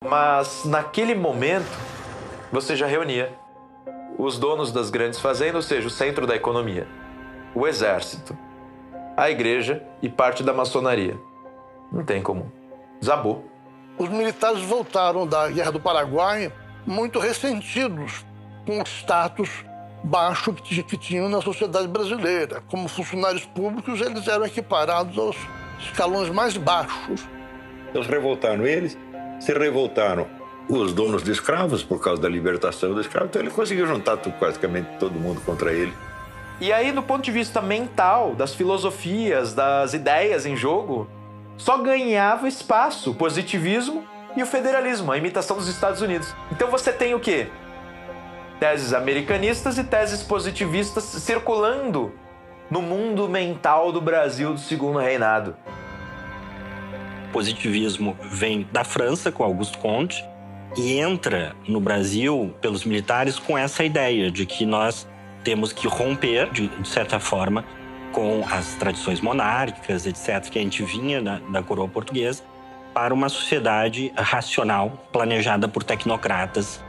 Mas naquele momento, você já reunia os donos das grandes fazendas, ou seja, o centro da economia, o exército, a igreja e parte da maçonaria. Não tem como. Desabou. Os militares voltaram da Guerra do Paraguai muito ressentidos com o status baixo que tinham na sociedade brasileira. Como funcionários públicos, eles eram equiparados aos escalões mais baixos. Então se revoltaram os donos de escravos por causa da libertação do escravo, então ele conseguiu juntar praticamente todo mundo contra ele. E aí, do ponto de vista mental, das filosofias, das ideias em jogo, só ganhava espaço o positivismo e o federalismo, a imitação dos Estados Unidos. Então você tem o quê? Teses americanistas e teses positivistas circulando no mundo mental do Brasil do Segundo Reinado. O positivismo vem da França, com Auguste Comte, e entra no Brasil pelos militares com essa ideia de que nós temos que romper, de certa forma, com as tradições monárquicas, etc., que a gente vinha da coroa portuguesa, para uma sociedade racional, planejada por tecnocratas.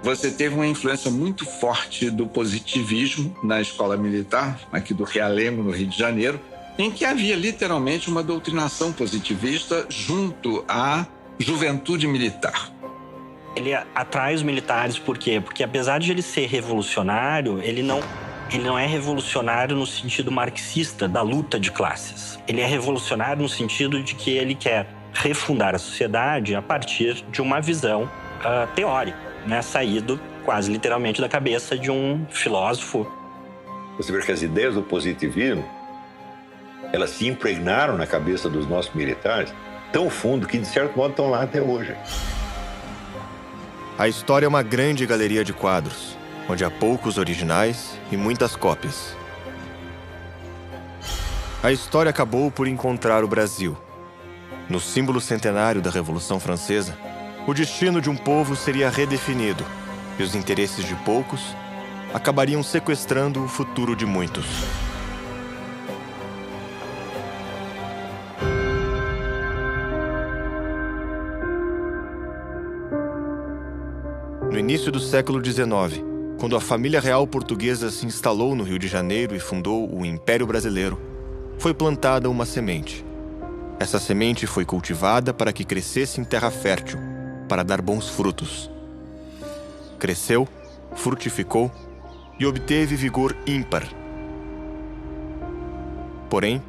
Você teve uma influência muito forte do positivismo na escola militar, aqui do Realengo, no Rio de Janeiro, em que havia literalmente uma doutrinação positivista junto à juventude militar. Ele atrai os militares por quê? Porque apesar de ele ser revolucionário, ele não é revolucionário no sentido marxista da luta de classes. Ele é revolucionário no sentido de que ele quer refundar a sociedade a partir de uma visão teórica, né? Saído quase literalmente da cabeça de um filósofo. Você vê que as ideias do positivismo, elas se impregnaram na cabeça dos nossos militares tão fundo que, de certo modo, estão lá até hoje. A história é uma grande galeria de quadros, onde há poucos originais e muitas cópias. A história acabou por encontrar o Brasil. No símbolo centenário da Revolução Francesa, o destino de um povo seria redefinido e os interesses de poucos acabariam sequestrando o futuro de muitos. No início do século XIX, quando a família real portuguesa se instalou no Rio de Janeiro e fundou o Império Brasileiro, foi plantada uma semente. Essa semente foi cultivada para que crescesse em terra fértil, para dar bons frutos. Cresceu, frutificou e obteve vigor ímpar. Porém,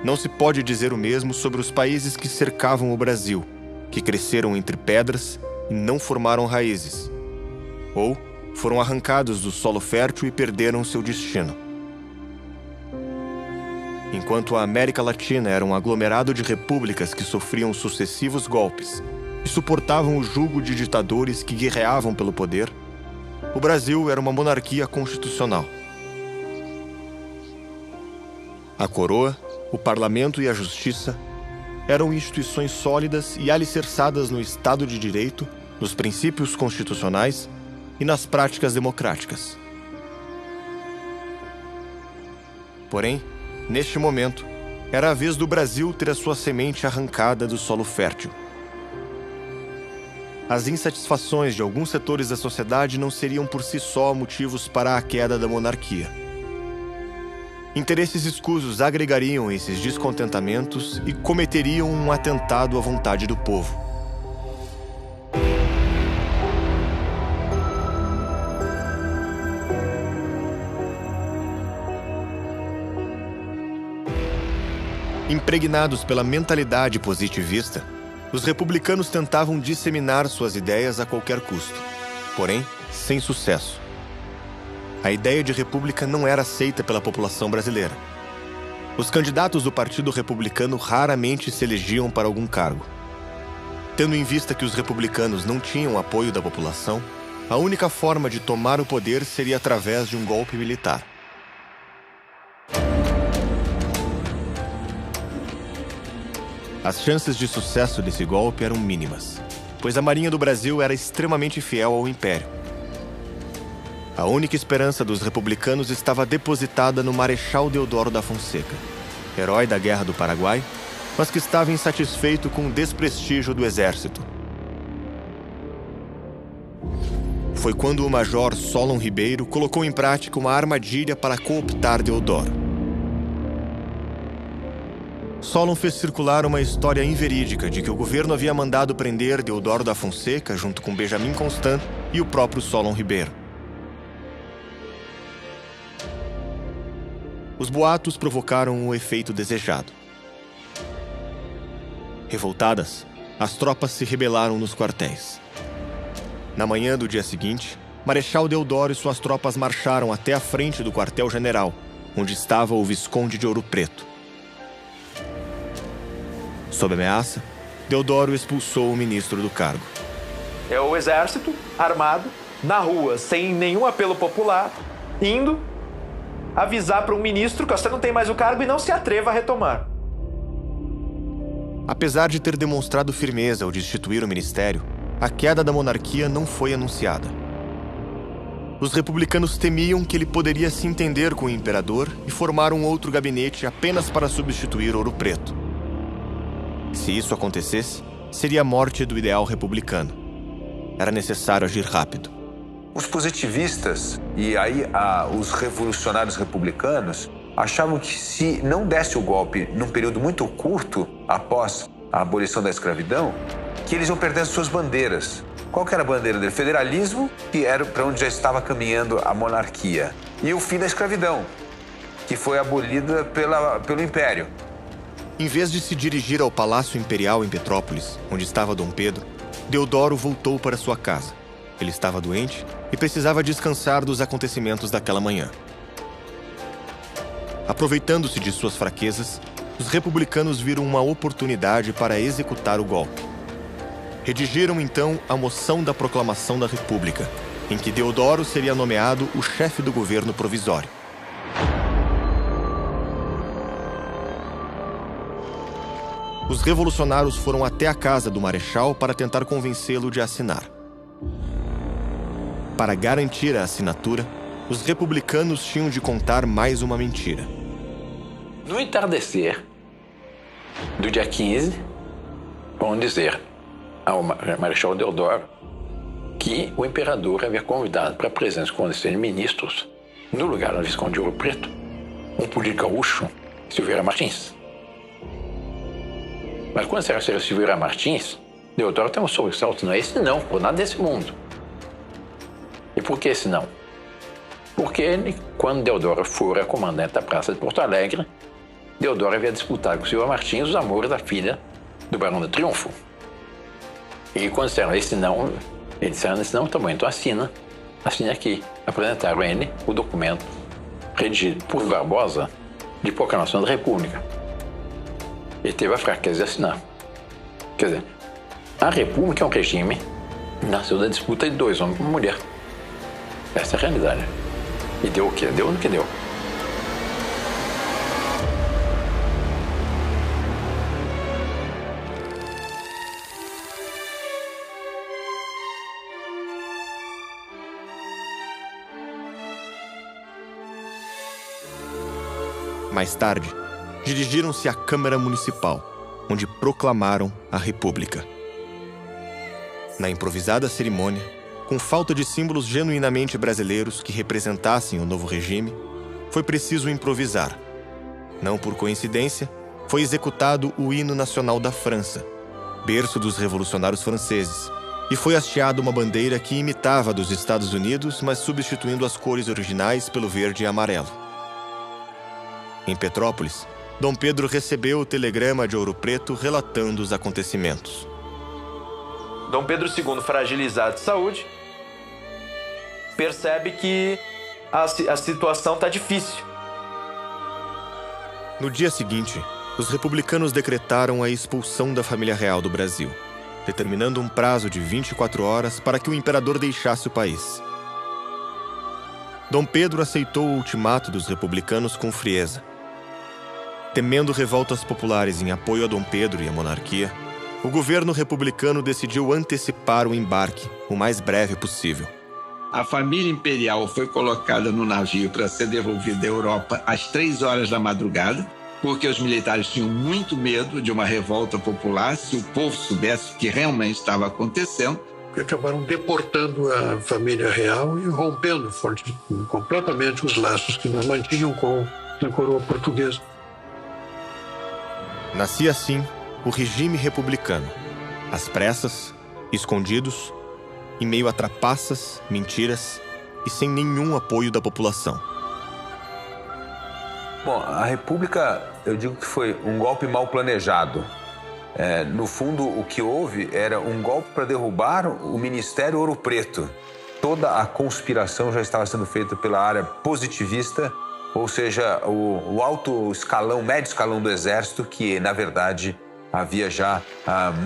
não se pode dizer o mesmo sobre os países que cercavam o Brasil, que cresceram entre pedras e não formaram raízes, ou foram arrancados do solo fértil e perderam seu destino. Enquanto a América Latina era um aglomerado de repúblicas que sofriam sucessivos golpes e suportavam o jugo de ditadores que guerreavam pelo poder, o Brasil era uma monarquia constitucional. A coroa, o parlamento e a justiça eram instituições sólidas e alicerçadas no Estado de Direito, nos princípios constitucionais e nas práticas democráticas. Porém, neste momento, era a vez do Brasil ter a sua semente arrancada do solo fértil. As insatisfações de alguns setores da sociedade não seriam por si só motivos para a queda da monarquia. Interesses escusos agregariam esses descontentamentos e cometeriam um atentado à vontade do povo. Impregnados pela mentalidade positivista, os republicanos tentavam disseminar suas ideias a qualquer custo, porém, sem sucesso. A ideia de república não era aceita pela população brasileira. Os candidatos do Partido Republicano raramente se elegiam para algum cargo. Tendo em vista que os republicanos não tinham apoio da população, a única forma de tomar o poder seria através de um golpe militar. As chances de sucesso desse golpe eram mínimas, pois a Marinha do Brasil era extremamente fiel ao Império. A única esperança dos republicanos estava depositada no Marechal Deodoro da Fonseca, herói da Guerra do Paraguai mas que estava insatisfeito com o desprestígio do exército. Foi quando o major Solon Ribeiro colocou em prática uma armadilha para cooptar Deodoro. Solon fez circular uma história inverídica de que o governo havia mandado prender Deodoro da Fonseca junto com Benjamin Constant e o próprio Solon Ribeiro. Os boatos provocaram o efeito desejado. Revoltadas, as tropas se rebelaram nos quartéis. Na manhã do dia seguinte, Marechal Deodoro e suas tropas marcharam até a frente do quartel-general, onde estava o Visconde de Ouro Preto. Sob ameaça, Deodoro expulsou o ministro do cargo. É o exército, armado, na rua, sem nenhum apelo popular, indo avisar para um ministro que você não tem mais o cargo e não se atreva a retomar. Apesar de ter demonstrado firmeza ao destituir o ministério, a queda da monarquia não foi anunciada. Os republicanos temiam que ele poderia se entender com o imperador e formar um outro gabinete apenas para substituir Ouro Preto. Se isso acontecesse, seria a morte do ideal republicano. Era necessário agir rápido. Os positivistas e aí os revolucionários republicanos achavam que se não desse o golpe num período muito curto após a abolição da escravidão, que eles iam perder as suas bandeiras. Qual que era a bandeira dele? Federalismo, que era para onde já estava caminhando a monarquia. E o fim da escravidão, que foi abolida pelo Império. Em vez de se dirigir ao Palácio Imperial em Petrópolis, onde estava Dom Pedro, Deodoro voltou para sua casa. Ele estava doente e precisava descansar dos acontecimentos daquela manhã. Aproveitando-se de suas fraquezas, os republicanos viram uma oportunidade para executar o golpe. Redigiram então a moção da proclamação da República, em que Deodoro seria nomeado o chefe do governo provisório. Os revolucionários foram até a casa do marechal para tentar convencê-lo de assinar. Para garantir a assinatura, os republicanos tinham de contar mais uma mentira. No entardecer do dia 15, vão dizer ao Marechal Deodoro que o imperador havia convidado para a presença com os ministros, no lugar do Visconde de Ouro Preto, um político gaúcho, Silveira Martins. Mas quando será que Silveira Martins, Deodoro tem um sobressalto, não é esse não, por nada desse mundo. E por que esse não? Porque ele, quando Deodoro fora comandante da Praça de Porto Alegre, Deodoro havia disputado com Silveira Martins os amores da filha do Barão do Triunfo. E quando disseram esse não, eles disseram esse não, tá bom, então assina aqui. Apresentaram a ele o documento redigido por Barbosa de proclamação da República. Ele teve a fraqueza de assinar. Quer dizer, a República é um regime que nasceu da disputa de dois homens com uma mulher. Essa é a realidade. E deu o quê? Deu no que deu. Mais tarde, dirigiram-se à Câmara Municipal, onde proclamaram a República. Na improvisada cerimônia, com falta de símbolos genuinamente brasileiros que representassem o novo regime, foi preciso improvisar. Não por coincidência, foi executado o hino nacional da França, berço dos revolucionários franceses, e foi hasteada uma bandeira que imitava a dos Estados Unidos, mas substituindo as cores originais pelo verde e amarelo. Em Petrópolis, Dom Pedro recebeu o telegrama de Ouro Preto relatando os acontecimentos. Dom Pedro II, fragilizado de saúde, percebe que a situação está difícil. No dia seguinte, os republicanos decretaram a expulsão da família real do Brasil, determinando um prazo de 24 horas para que o imperador deixasse o país. Dom Pedro aceitou o ultimato dos republicanos com frieza. Temendo revoltas populares em apoio a Dom Pedro e a monarquia, o governo republicano decidiu antecipar o embarque o mais breve possível. A família imperial foi colocada no navio para ser devolvida à Europa às 3 horas da madrugada. porque os militares tinham muito medo de uma revolta popular se o povo soubesse o que realmente estava acontecendo. Acabaram deportando a família real e rompendo completamente os laços que nos mantinham com a coroa portuguesa. Nascia assim o regime republicano, às pressas, escondidos, em meio a trapaças, mentiras e sem nenhum apoio da população. Bom, a República, eu digo que foi um golpe mal planejado. No fundo, o que houve era um golpe para derrubar o Ministério Ouro Preto. Toda a conspiração já estava sendo feita pela área positivista, ou seja, o alto escalão, médio escalão do Exército, que, na verdade, havia já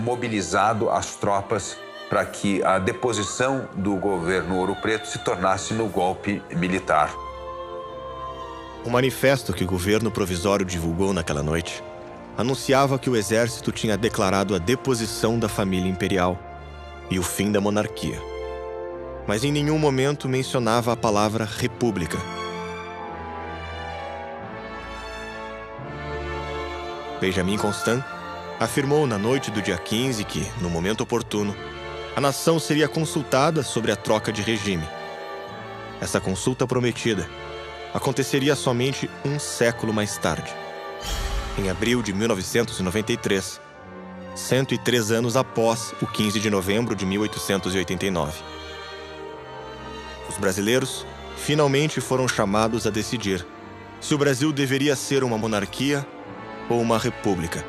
mobilizado as tropas para que a deposição do governo Ouro Preto se tornasse no golpe militar. O manifesto que o governo provisório divulgou naquela noite anunciava que o exército tinha declarado a deposição da família imperial e o fim da monarquia. Mas em nenhum momento mencionava a palavra república. Benjamin Constant afirmou na noite do dia 15 que, no momento oportuno, a nação seria consultada sobre a troca de regime. Essa consulta prometida aconteceria somente um século mais tarde, em abril de 1993, 103 anos após o 15 de novembro de 1889. Os brasileiros finalmente foram chamados a decidir se o Brasil deveria ser uma monarquia ou uma república.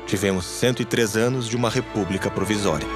Tivemos 103 anos de uma república provisória.